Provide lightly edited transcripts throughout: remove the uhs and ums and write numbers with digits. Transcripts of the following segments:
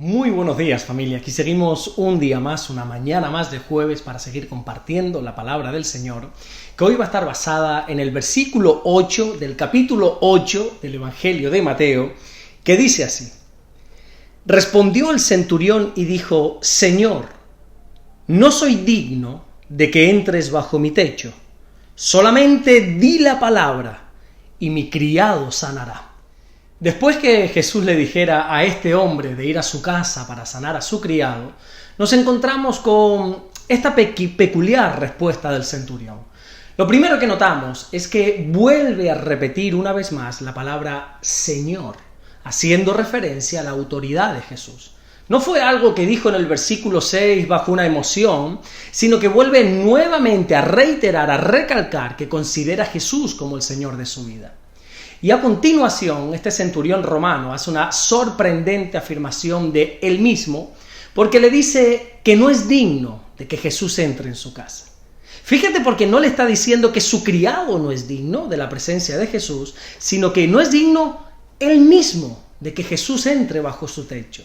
Muy buenos días, familia. Aquí seguimos un día más, una mañana más de jueves para seguir compartiendo la palabra del Señor, que hoy va a estar basada en el versículo 8 del capítulo 8 del Evangelio de Mateo, que dice así: Respondió el centurión y dijo: Señor, no soy digno de que entres bajo mi techo, solamente di la palabra y mi criado sanará. Después que Jesús le dijera a este hombre de ir a su casa para sanar a su criado, nos encontramos con esta peculiar respuesta del centurión. Lo primero que notamos es que vuelve a repetir una vez más la palabra Señor, haciendo referencia a la autoridad de Jesús. No fue algo que dijo en el versículo 6 bajo una emoción, sino que vuelve nuevamente a reiterar, a recalcar que considera a Jesús como el Señor de su vida. Y a continuación, este centurión romano hace una sorprendente afirmación de él mismo, porque le dice que no es digno de que Jesús entre en su casa. Fíjate, porque no le está diciendo que su criado no es digno de la presencia de Jesús, sino que no es digno él mismo de que Jesús entre bajo su techo.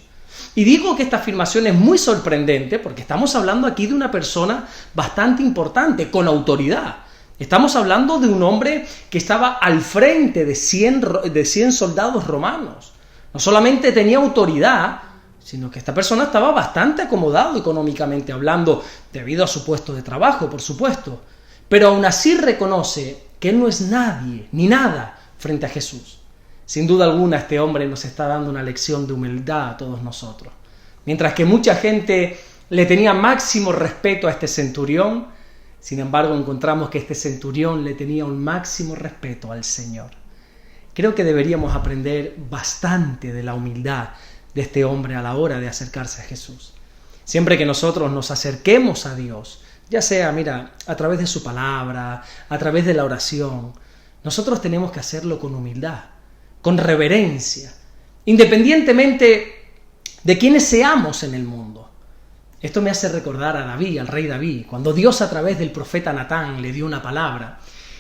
Y digo que esta afirmación es muy sorprendente porque estamos hablando aquí de una persona bastante importante, con autoridad. Estamos hablando de un hombre que estaba al frente de 100 soldados romanos. No solamente tenía autoridad, sino que esta persona estaba bastante acomodado económicamente hablando, debido a su puesto de trabajo, por supuesto. Pero aún así reconoce que él no es nadie, ni nada, frente a Jesús. Sin duda alguna, este hombre nos está dando una lección de humildad a todos nosotros. Mientras que mucha gente le tenía máximo respeto a este centurión, sin embargo, encontramos que este centurión le tenía un máximo respeto al Señor. Creo que deberíamos aprender bastante de la humildad de este hombre a la hora de acercarse a Jesús. Siempre que nosotros nos acerquemos a Dios, ya sea, a través de su palabra, a través de la oración, nosotros tenemos que hacerlo con humildad, con reverencia, independientemente de quiénes seamos en el mundo. Esto me hace recordar a David, al rey David, cuando Dios a través del profeta Natán le dio una palabra.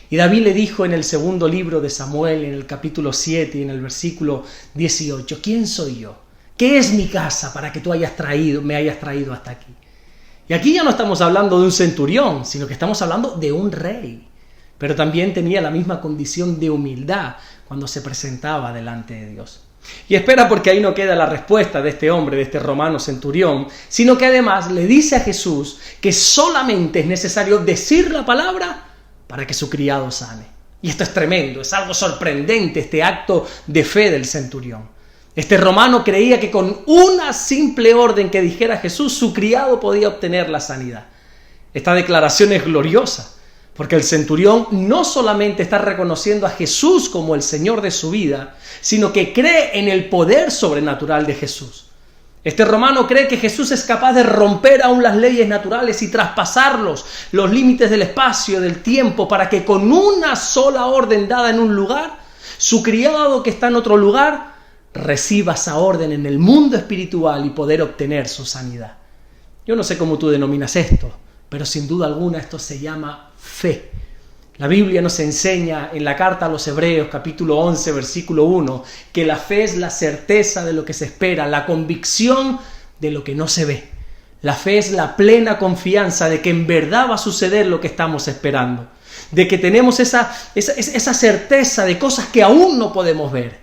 Y David le dijo en el segundo libro de Samuel, en el capítulo 7 y en el versículo 18, ¿quién soy yo? ¿Qué es mi casa para que tú me hayas traído hasta aquí? Y aquí ya no estamos hablando de un centurión, sino que estamos hablando de un rey. Pero también tenía la misma condición de humildad cuando se presentaba delante de Dios. Y espera, porque ahí no queda la respuesta de este hombre, de este romano centurión, sino que además le dice a Jesús que solamente es necesario decir la palabra para que su criado sane. Y esto es tremendo, es algo sorprendente este acto de fe del centurión. Este romano creía que con una simple orden que dijera Jesús, su criado podía obtener la sanidad. Esta declaración es gloriosa, porque el centurión no solamente está reconociendo a Jesús como el Señor de su vida, sino que cree en el poder sobrenatural de Jesús. Este romano cree que Jesús es capaz de romper aún las leyes naturales y traspasarlos, los límites del espacio, del tiempo, para que con una sola orden dada en un lugar, su criado que está en otro lugar, reciba esa orden en el mundo espiritual y poder obtener su sanidad. Yo no sé cómo tú denominas esto, pero sin duda alguna esto se llama fe. La Biblia nos enseña en la carta a los Hebreos, capítulo 11, versículo 1, que la fe es la certeza de lo que se espera, la convicción de lo que no se ve. La fe es la plena confianza de que en verdad va a suceder lo que estamos esperando, de que tenemos esa certeza de cosas que aún no podemos ver.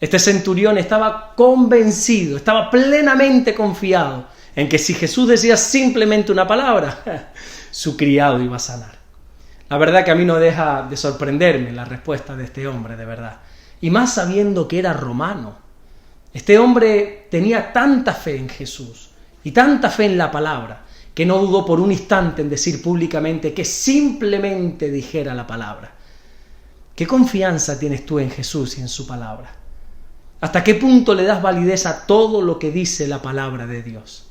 Este centurión estaba convencido, estaba plenamente confiado en que si Jesús decía simplemente una palabra, su criado iba a sanar. La verdad que a mí no deja de sorprenderme la respuesta de este hombre, de verdad. Y más sabiendo que era romano. Este hombre tenía tanta fe en Jesús y tanta fe en la palabra, que no dudó por un instante en decir públicamente que simplemente dijera la palabra. ¿Qué confianza tienes tú en Jesús y en su palabra? ¿Hasta qué punto le das validez a todo lo que dice la palabra de Dios?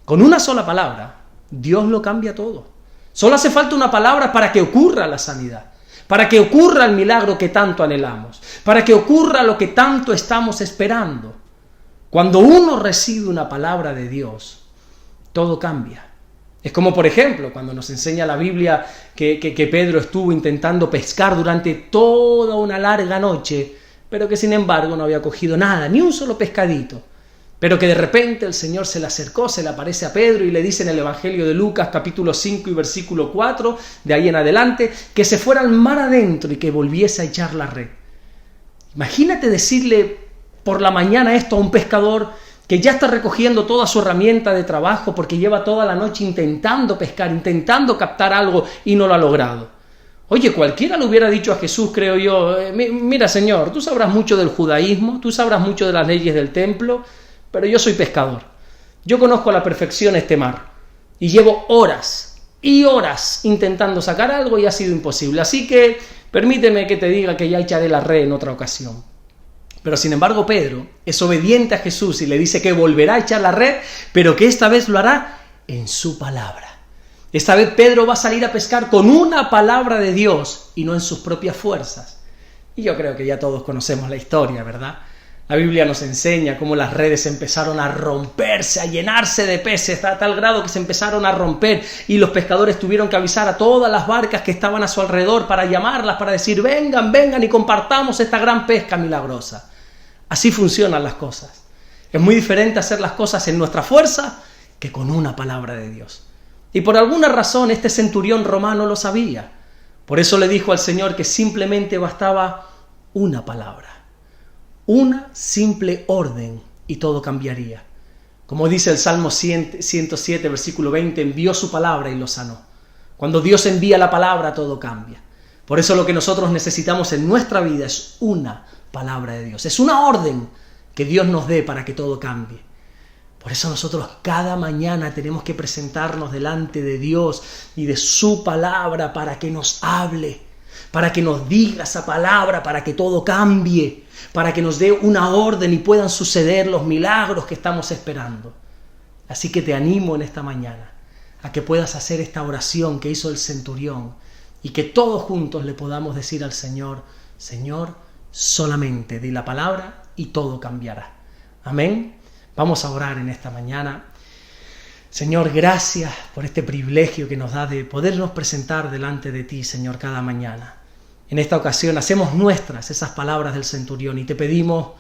Con una sola palabra, Dios lo cambia todo. Solo hace falta una palabra para que ocurra la sanidad, para que ocurra el milagro que tanto anhelamos, para que ocurra lo que tanto estamos esperando. Cuando uno recibe una palabra de Dios, todo cambia. Es como, por ejemplo, cuando nos enseña la Biblia que Pedro estuvo intentando pescar durante toda una larga noche, pero que sin embargo no había cogido nada, ni un solo pescadito. pero que de repente el Señor se le acercó, se le aparece a Pedro y le dice en el Evangelio de Lucas, capítulo 5 y versículo 4, de ahí en adelante, que se fuera al mar adentro y que volviese a echar la red. Imagínate decirle por la mañana esto a un pescador que ya está recogiendo toda su herramienta de trabajo porque lleva toda la noche intentando pescar, intentando captar algo y no lo ha logrado. Oye, cualquiera le hubiera dicho a Jesús, creo yo, mira Señor, tú sabrás mucho del judaísmo, tú sabrás mucho de las leyes del templo, pero yo soy pescador. Yo conozco a la perfección este mar y llevo horas y horas intentando sacar algo y ha sido imposible. Así que permíteme que te diga que ya echaré la red en otra ocasión. Pero sin embargo Pedro es obediente a Jesús y le dice que volverá a echar la red, pero que esta vez lo hará en su palabra. Esta vez Pedro va a salir a pescar con una palabra de Dios y no en sus propias fuerzas. Y yo creo que ya todos conocemos la historia, ¿verdad? La Biblia nos enseña cómo las redes empezaron a romperse, a llenarse de peces, a tal grado que se empezaron a romper y los pescadores tuvieron que avisar a todas las barcas que estaban a su alrededor para llamarlas, para decir, vengan, vengan y compartamos esta gran pesca milagrosa. Así funcionan las cosas. Es muy diferente hacer las cosas en nuestra fuerza que con una palabra de Dios. Y por alguna razón este centurión romano lo sabía. Por eso le dijo al Señor que simplemente bastaba una palabra. Una simple orden y todo cambiaría. Como dice el Salmo 107, versículo 20, envió su palabra y lo sanó. Cuando Dios envía la palabra, todo cambia. Por eso lo que nosotros necesitamos en nuestra vida es una palabra de Dios. Es una orden que Dios nos dé para que todo cambie. Por eso nosotros cada mañana tenemos que presentarnos delante de Dios y de su palabra para que nos hable, para que nos diga esa palabra, para que todo cambie, para que nos dé una orden y puedan suceder los milagros que estamos esperando. Así que te animo en esta mañana a que puedas hacer esta oración que hizo el centurión y que todos juntos le podamos decir al Señor, Señor, solamente di la palabra y todo cambiará. Amén. Vamos a orar en esta mañana. Señor, gracias por este privilegio que nos da de podernos presentar delante de ti, Señor, cada mañana. En esta ocasión hacemos nuestras esas palabras del centurión y te pedimos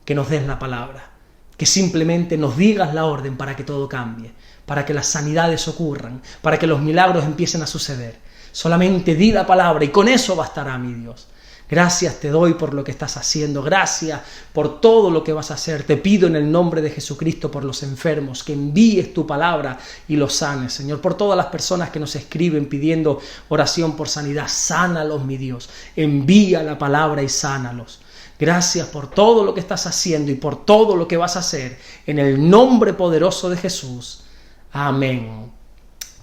que nos des la palabra, que simplemente nos digas la orden para que todo cambie, para que las sanidades ocurran, para que los milagros empiecen a suceder. Solamente di la palabra y con eso bastará, mi Dios. Gracias te doy por lo que estás haciendo, gracias por todo lo que vas a hacer. Te pido en el nombre de Jesucristo por los enfermos, que envíes tu palabra y los sanes, Señor. Por todas las personas que nos escriben pidiendo oración por sanidad, sánalos, mi Dios. Envía la palabra y sánalos. Gracias por todo lo que estás haciendo y por todo lo que vas a hacer. En el nombre poderoso de Jesús. Amén.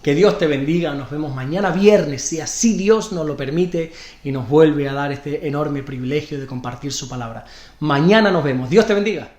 Que Dios te bendiga, nos vemos mañana viernes, si así Dios nos lo permite y nos vuelve a dar este enorme privilegio de compartir su palabra. Mañana nos vemos, Dios te bendiga.